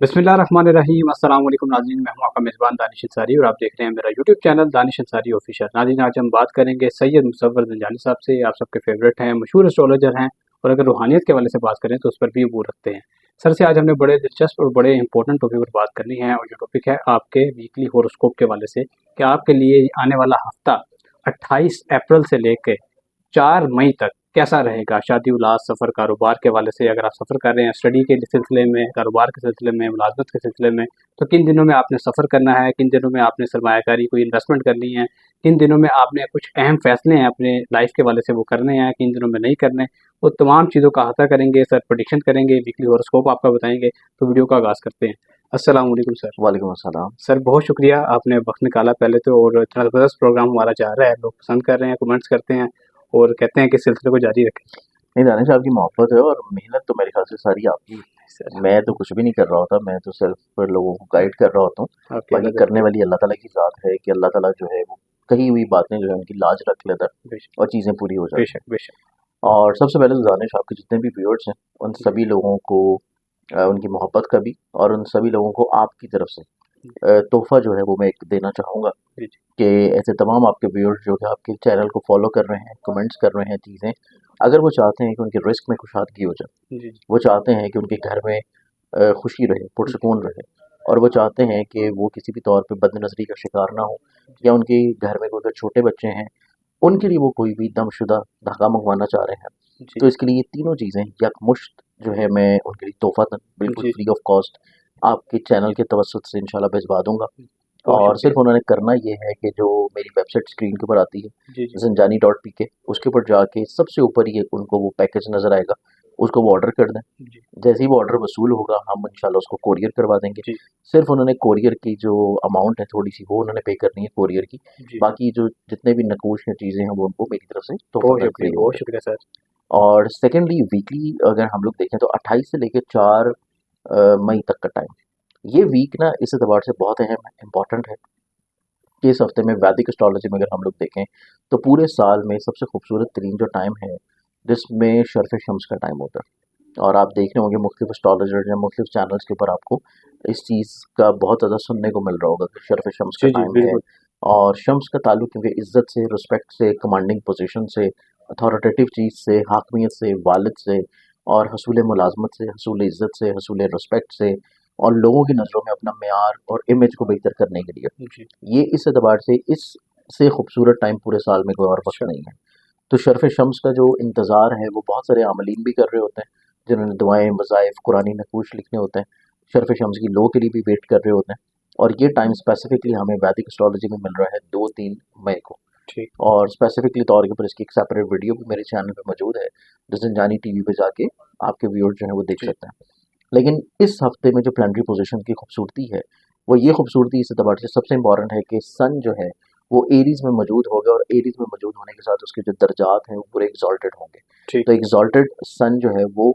बिस्मिल्लाहिर्रहमानिर्रहीम अस्सलाम वालेकुम नाज़रीन, मैं हूं आपका मेज़बान दानिश अंसारी और आप देख रहे हैं मेरा YouTube channel Danish Ansari official. नाज़रीन, आज हम बात करेंगे सैयद मुसव्वर ज़ंजानी साहब से। आप सबके फेवरेट हैं, मशहूर एस्ट्रोलॉजर हैं और अगर रूहानियत के हवाले से बात करें तो उस पर भी वो रखते हैं। सर से आज हमने बड़े दिलचस्प और बड़े इंपॉर्टेंट टॉपिक पर बात करनी है और जो टॉपिक है आपके वीकली हॉरोस्कोप के हवाले से कि आपके लिए आने वाला हफ्ता 28 अप्रैल से लेकर 4 मई तक कैसा रहेगा। शादी उलास सफ़र कारोबार के हवाले से, अगर आप सफ़र कर रहे हैं स्टडी के सिलसिले में, कारोबार के सिलसिले में, मुलाजमत के सिलसिले में, तो किन दिनों में आपने सफ़र करना है, किन दिनों में आपने सरमायाकारी कोई इन्वेस्टमेंट करनी है, किन दिनों में आपने कुछ अहम फैसले हैं अपने लाइफ के हवाले से वो करने हैं, किन दिनों में नहीं करने, वो तमाम चीज़ों का अहाता करेंगे सर, प्रेडिक्शन करेंगे, वीकली हॉरोस्कोप आपका बताएंगे। तो वीडियो का आगाज़ करते हैं। अस्सलाम वालेकुम सर। वालेकुम अस्सलाम। सर बहुत शुक्रिया, आपने वक्त निकाला पहले तो, और इतना ज़बरदस्त प्रोग्राम हमारा जा रहा है, लोग पसंद कर रहे हैं, कमेंट्स करते हैं और कहते हैं कि इस सिलसिले को जारी रखें। नहीं, दानिश आपकी मोहब्बत है और मेहनत तो मेरे ख्याल से सारी आपकी है। मैं तो कुछ भी नहीं कर रहा होता, मैं तो सिर्फ लोगों को गाइड कर रहा होता हूँ। आपके बाकी अल्लाह करने वाली अल्लाह ताला की ज़ात है कि अल्लाह ताला जो है वो कही हुई बातें जो है उनकी लाज रख लेता है बेशक और चीज़ें पूरी हो जाती हैं। बेशक बेशक। और सबसे पहले तो दानिश आपके जितने भी व्यूअर्स हैं उन सभी लोगों को उनकी मोहब्बत का भी और उन सभी लोगों को आपकी तरफ से तोहफ़ा जो है वो मैं एक देना चाहूँगा जी जी कि ऐसे तमाम आपके व्यूअर्स जो कि आपके चैनल को फॉलो कर रहे हैं, कमेंट्स कर रहे हैं चीज़ें, अगर वो चाहते हैं कि उनके रिस्क में कुशादगी हो जाए, जी जी वो चाहते हैं कि उनके घर में खुशी रहे, पुरसुकून रहे और वो चाहते हैं कि वो किसी भी तौर पे बदनज़री का शिकार ना हो या उनके घर में कोई अगर छोटे बच्चे हैं, उनके लिए वो कोई भी दमशुदा धागा मंगवाना चाह रहे हैं। जी तो इसके लिए ये तीनों चीज़ें यकमुश्त जो है मैं उनके लिए तोहफ़ा बिल्कुल जी फ्री ऑफ कॉस्ट आपके चैनल के तवज्जुह से इंशाल्लाह भिजवा दूँगा। बहुत और शुक्रिया। सिर्फ उन्होंने करना ये है कि जो मेरी वेबसाइट स्क्रीन के ऊपर आती है जी जी zanjani.pk, उसके ऊपर जाके सबसे ऊपर ये उनको वो पैकेज नज़र आएगा, उसको वो ऑर्डर कर दें। जी जैसे ही वो ऑर्डर वसूल होगा हम इंशाल्लाह उसको कोरियर करवा देंगे। जी सिर्फ उन्होंने कोरियर की जो अमाउंट है थोड़ी सी वो उन्होंने पे करनी है कोरियर की। जी। बाकी जो जितने भी नकूश या चीज़ें हैं वो उनको मेरी तरफ से बहुत तोहफ़तन शुक्रिया, फ्री बहुत होंगे। शुक्रिया सर। और सेकेंडली वीकली अगर हम लोग देखें तो 28 से लेकर 4 मई तक का टाइम, ये वीक ना इस एतबार से बहुत अहम है, इम्पॉर्टेंट है कि इस हफ्ते में वैदिक एस्ट्रोलॉजी में अगर हम लोग देखें तो पूरे साल में सबसे खूबसूरत तरीन जो टाइम है जिसमें शर्फ शम्स का टाइम होता है। और आप देख रहे होंगे मुख्तलिफ एस्ट्रोलॉजर या मुख्तलिफ चैनल्स के ऊपर आपको इस चीज़ का बहुत ज़्यादा सुनने को मिल रहा होगा कि शर्फ शम्स का जी जी टाइम है। बिल्कुल। और शम्स का ताल्लुक क्योंकि इज़्ज़त से, रिस्पेक्ट से, कमांडिंग पोजीशन से, अथॉरिटेटिव चीज़ से, हाकमियत से, वालिद से और हसूल मुलाजमत से, हसूल इज़्ज़त से, हसूल रिस्पेक्ट से और लोगों की नज़रों में अपना मेयार और इमेज को बेहतर करने के लिए, जी ये इस एतबार से इससे खूबसूरत टाइम पूरे साल में कोई और वक्त अच्छा। नहीं है। तो शर्फ शम्स का जो इंतज़ार है वो बहुत सारे आमलीन भी कर रहे होते हैं जिन्होंने दुआएं वज़ाइफ कुरानी नकूश लिखने होते हैं, शर्फ शम्स की लो के लिए भी वेट कर रहे होते हैं। और ये टाइम स्पेसिफिकली हमें वैदिक एस्ट्रोलॉजी में मिल रहा है 2-3 मई को। ठीक। और स्पेसिफिकली तौर के ऊपर इसकी एक सेपरेट वीडियो भी मेरे चैनल पे मौजूद है जो ज़ंजानी टीवी पे जाके आपके व्यूअर्स जो है वो देख जी सकते हैं। लेकिन इस हफ्ते में जो प्लानिटरी पोजीशन की खूबसूरती है वो ये खूबसूरती इस एतबार से सबसे इम्पॉर्टेंट है कि सन जो है वो एरीज में मौजूद होगा और एरीज में मौजूद होने के साथ उसके जो दर्जात हैं वो पूरे एग्जॉल्टेड होंगे। ठीक। तो एग्जॉल्टेड सन जो है वो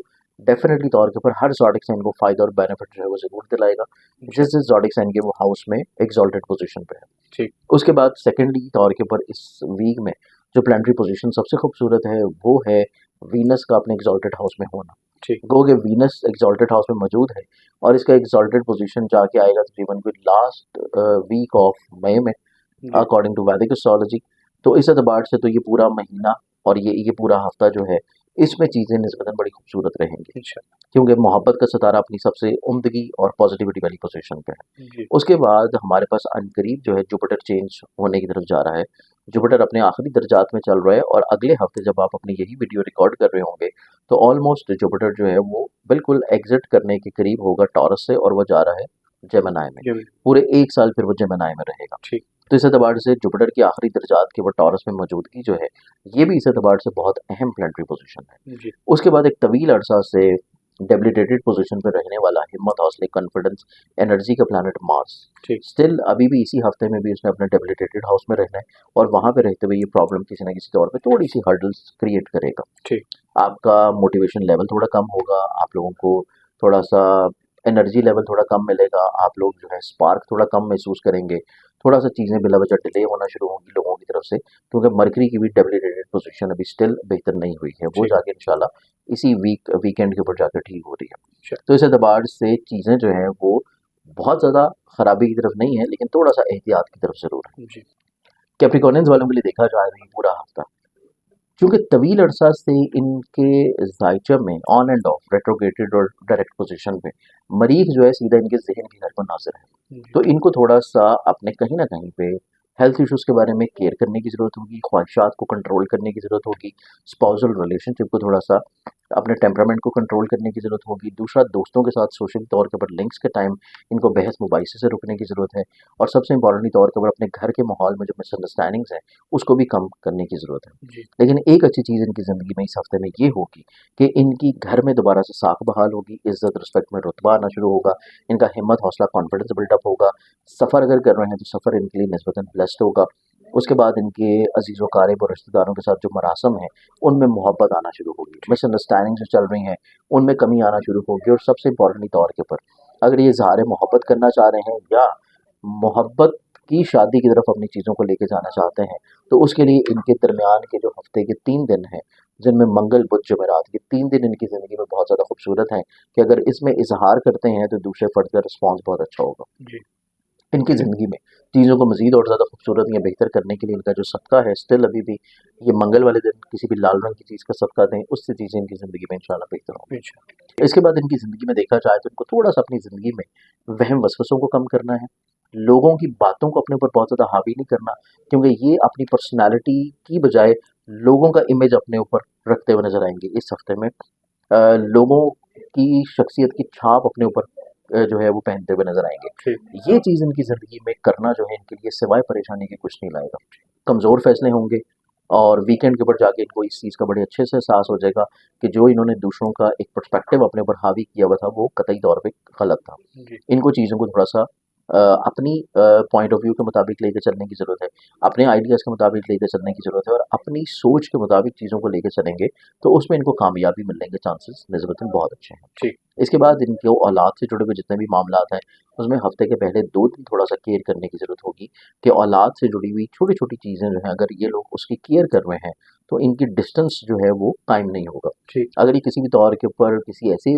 डेफिनेटली तौर के ऊपर हर ज़ोडिक साइन को फ़ायदा और बेनिफिट जो है वो ज़रूर दिलाएगा अच्छा। जिस जिस ज़ोडिक साइन के वो हाउस में एग्जॉल्टेड पोजीशन पे है। ठीक। उसके बाद सेकेंडली तौर के ऊपर इस वीक में जो प्लानिटरी पोजीशन सबसे खूबसूरत है वो है वीनस का अपने एग्जॉल्टेड हाउस में होना। ठीक। गो कि वीनस एग्जॉल्टेड हाउस में मौजूद है और इसका एग्जॉल्टेड पोजीशन जाके आएगा तकरीबन कोई लास्ट वीक ऑफ मई में जी अकॉर्डिंग टू वैदिक एस्ट्रोलॉजी। तो इस एतबार से तो ये पूरा महीना और ये पूरा हफ्ता जो है इसमें चीज़ें निस्बतन बड़ी खूबसूरत रहेंगी अच्छा। क्योंकि मोहब्बत का सितारा अपनी सबसे उम्दगी और पॉजिटिविटी वाली पोजीशन पे है। जी उसके बाद हमारे पास अनकरीब जो है जुपिटर चेंज होने की तरफ जा रहा है। जुपिटर अपने आखिरी दर्जात में चल रहा है और अगले हफ्ते जब आप अपनी यही वीडियो रिकॉर्ड कर रहे होंगे तो ऑलमोस्ट जुपिटर जो है वो बिल्कुल एग्जिट करने के करीब होगा टॉरस से और वो जा रहा है जेमिनी में। जी पूरे 1 साल फिर वो जेमिनी में रहेगा। ठीक। तो इस एतबार से जुपिटर की आखिरी दर्जात के वो टॉरस में मौजूदगी जो है ये भी इस एतबार से बहुत अहम प्लानिटरी पोजीशन है। जी उसके बाद एक तवील अरसा से डेबिलिटेटेड पोजीशन पर रहने वाला हिम्मत हौसले कॉन्फिडेंस एनर्जी का प्लानट मार्स ठीक। स्टिल अभी भी इसी हफ्ते में भी उसने अपने डेबिलिटेटेड हाउस में रहना है और वहां पे रहते हुए ये प्रॉब्लम किसी ना किसी तौर पे थोड़ी सी हर्डल्स क्रिएट करेगा। ठीक। आपका मोटिवेशन लेवल थोड़ा कम होगा, आप लोगों को थोड़ा सा एनर्जी लेवल थोड़ा कम मिलेगा, आप लोग जो है स्पार्क थोड़ा कम महसूस करेंगे, थोड़ा सा चीज़ें बिला वजह डिले होना शुरू होंगी लोगों की तरफ से, क्योंकि मरकरी की भी डब्ल्यू पोजीशन अभी स्टिल बेहतर नहीं हुई है, वो जी। जाके इंशाल्लाह इसी वीकेंड के ऊपर जाकर ठीक हो रही है। अच्छा। तो इस एतबार से चीज़ें जो हैं वो बहुत ज़्यादा खराबी की तरफ नहीं है, लेकिन थोड़ा सा एहतियात की तरफ ज़रूर है। जी। कैप्रिकॉर्नियंस वालों के लिए देखा जाए तो ये पूरा हफ्ता, क्योंकि तवील अरसा से इनके जायचा में ऑन एंड ऑफ रेट्रोगेटेड और डायरेक्ट पोजीशन पे मरीख जो है सीधा इनके जहन के घर पर नाजिर है, जी। तो इनको थोड़ा सा अपने कहीं ना कहीं पे हेल्थ इश्यूज़ के बारे में केयर करने की ज़रूरत होगी, ख्वाहिशात को कंट्रोल करने की ज़रूरत होगी, स्पाउसल रिलेशनशिप को थोड़ा सा अपने टेम्परामेंट को कंट्रोल करने की ज़रूरत होगी। दूसरा, दोस्तों के साथ सोशल तौर के ऊपर लिंक्स के टाइम इनको बहस मुबाइसे से रुकने की ज़रूरत है, और सबसे इंपॉर्टेंटली तौर के ऊपर अपने घर के माहौल में जो मिसअंडरस्टैंडिंग्स हैं उसको भी कम करने की ज़रूरत है। जी। लेकिन एक अच्छी चीज़ इनकी ज़िंदगी में इस हफ्ते में ये होगी कि इनकी घर में दोबारा से साख बहाल होगी, इज़्ज़त रिस्पेक्ट में रुतबा आना शुरू होगा, इनका हिम्मत हौसला कॉन्फिडेंस बिल्डअप होगा, सफ़र अगर कर रहे हैं तो सफ़र इनके लिए निस्बतन ब्लेस्ड होगा। उसके बाद इनके अजीज़ व क़ारिब और रिश्तेदारों के साथ जो मरासम हैं उनमें मोहब्बत आना शुरू होगी, मिसअंडरस्टैंडिंग जो चल रही हैं उनमें कमी आना शुरू होगी, और सबसे इंपॉर्टेंटली तौर के ऊपर अगर ये इजहार मोहब्बत करना चाह रहे हैं या मोहब्बत की शादी की तरफ अपनी चीज़ों को लेके जाना चाहते हैं, तो उसके लिए इनके दरमियान के जो हफ्ते के 3 दिन हैं, जिनमें मंगल बुध जुमेरात, ये 3 दिन इनकी ज़िंदगी में बहुत ज़्यादा खूबसूरत हैं कि अगर इसमें इजहार करते हैं तो दूसरे फ़र्द का रिस्पॉन्स बहुत अच्छा होगा। जी। इनकी ज़िंदगी में चीज़ों को मज़ीद और ज़्यादा खूबसूरत या बेहतर करने के लिए इनका जो सदका है स्टिल अभी भी ये मंगल वाले दिन किसी भी लाल रंग की चीज़ का सदका दें, उससे चीज़ें इनकी ज़िंदगी में इंशाल्लाह बेहतर होंगी। अच्छा। इसके बाद इनकी ज़िंदगी में देखा जाए तो इनको थोड़ा सा अपनी ज़िंदगी में वहम वसवसों को कम करना है, लोगों की बातों को अपने ऊपर बहुत ज़्यादा हावी नहीं करना, क्योंकि ये अपनी पर्सनैलिटी की बजाय लोगों का इमेज अपने ऊपर रखते हुए नज़र आएंगे इस हफ्ते में। लोगों की शख्सियत की छाप अपने ऊपर जो है वो पहनते हुए नजर आएंगे। ठीक। ये चीज़ इनकी ज़िंदगी में करना जो है इनके लिए सिवाय परेशानी के कुछ नहीं लाएगा। कमज़ोर फैसले होंगे, और वीकेंड के ऊपर जाके इनको इस चीज़ का बड़े अच्छे से एहसास हो जाएगा कि जो इन्होंने दूसरों का एक पर्सपेक्टिव अपने ऊपर हावी किया हुआ था वो कतई तौर पे गलत था। जी। इनको चीज़ों को थोड़ा सा अपनी पॉइंट ऑफ व्यू के मुताबिक लेके चलने की ज़रूरत है, अपने आइडियाज़ के मुताबिक लेके चलने की ज़रूरत है, और अपनी सोच के मुताबिक चीज़ों को लेके चलेंगे तो उसमें इनको कामयाबी मिलने के चांसेस निस्बतन बहुत अच्छे हैं। ठीक। इसके बाद इनके औलाद से जुड़े हुए जितने भी मामलात हैं उसमें हफ्ते के पहले 2 दिन थोड़ा सा केयर करने की ज़रूरत होगी कि औलाद से जुड़ी हुई छोटी-छोटी चीज़ें जो हैं अगर ये लोग उसकी केयर कर रहे हैं तो इनकी डिस्टेंस जो है वो कायम नहीं होगा। ठीक। अगर ये किसी भी तौर के ऊपर किसी ऐसी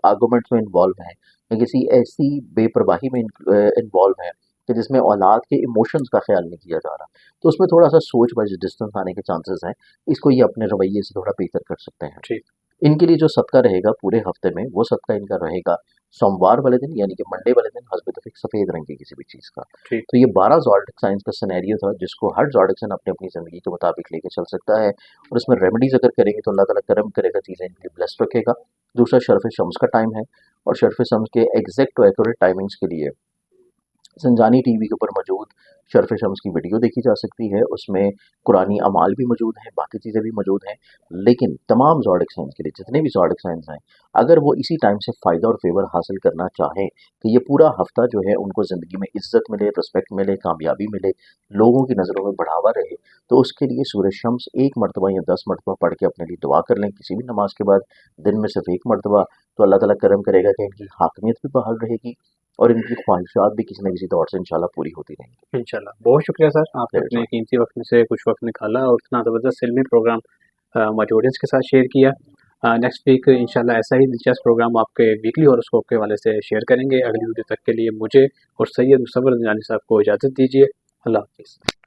आर्गुमेंट्स में इन्वॉल्व हैं या किसी ऐसी बेपरवाही में इन्वॉल्व हैं कि जिसमें औलाद के इमोशंस का ख्याल नहीं किया जा रहा, तो उसमें थोड़ा सा सोच वाइज डिस्टेंस आने के चांसेस हैं। इसको ये अपने रवैये से थोड़ा बेहतर कर सकते हैं। ठीक। इनके लिए जो सदका रहेगा पूरे हफ्ते में वो सदका इनका रहेगा सोमवार वाले दिन यानी कि मंडे वाले दिन हस्बे तफीक सफ़ेद रंग की किसी भी चीज़ का। ठीक। तो ये 12 ज़ोडिक साइंस का सिनेरियो था जिसको हर ज़ोडिक साइन अपनी अपनी ज़िंदगी के मुताबिक लेके चल सकता है, और इसमें रेमेडीज़ अगर करेंगे तो अल्लाह ताला करम करेगा, चीज़ें इनके लिए ब्लेस्ड रखेगा। दूसरा, शर्फ़ शम्स का टाइम है, और शर्फ़ शम्स के एग्जैक्ट और एक्यूरेट टाइमिंग्स के लिए संजानी टीवी के ऊपर मौजूद शर्फ़ शम्स की वीडियो देखी जा सकती है, उसमें कुरानी अमाल भी मौजूद हैं, बाकी चीज़ें भी मौजूद हैं। लेकिन तमाम ज़ोडिक साइंस के लिए जितने भी ज़ोडिक साइंस हैं, अगर वो इसी टाइम से फ़ायदा और फेवर हासिल करना चाहें कि ये पूरा हफ्ता जो है उनको ज़िंदगी में इज़्ज़त मिले, रिस्पेक्ट मिले, कामयाबी मिले, लोगों की नज़रों में बढ़ावा रहे, तो उसके लिए सूरह शम्स 1 मरतबा या 10 मरतबा पढ़ के अपने लिए दुआ कर लें किसी भी नमाज के बाद, दिन में सिर्फ 1 मरतबा, तो अल्लाह ताला करम करेगा कि इनकी हाकिमियत भी बहाल रहेगी और इनकी ख्वाहिशात भी किसी न किसी तौर से इंशाल्लाह पूरी होती रहेंगी। इंशाल्लाह। बहुत शुक्रिया सर, आपने वेरी अपने गुड। कीमती वक्त में से कुछ वक्त निकाला और इतना ज़बरदस्त इल्मी प्रोग्राम हमारे ऑडियंस के साथ शेयर किया। नेक्स्ट वीक इंशाल्लाह ऐसा ही दिलचस्प प्रोग्राम आपके वीकली हॉरोस्कोप के हवाले से शेयर करेंगे। अगली वीडियो तक के लिए मुझे और सैयद मुसव्वर ज़ंजानी साहब को इजाज़त दीजिए। अल्लाह हाफ़िज़।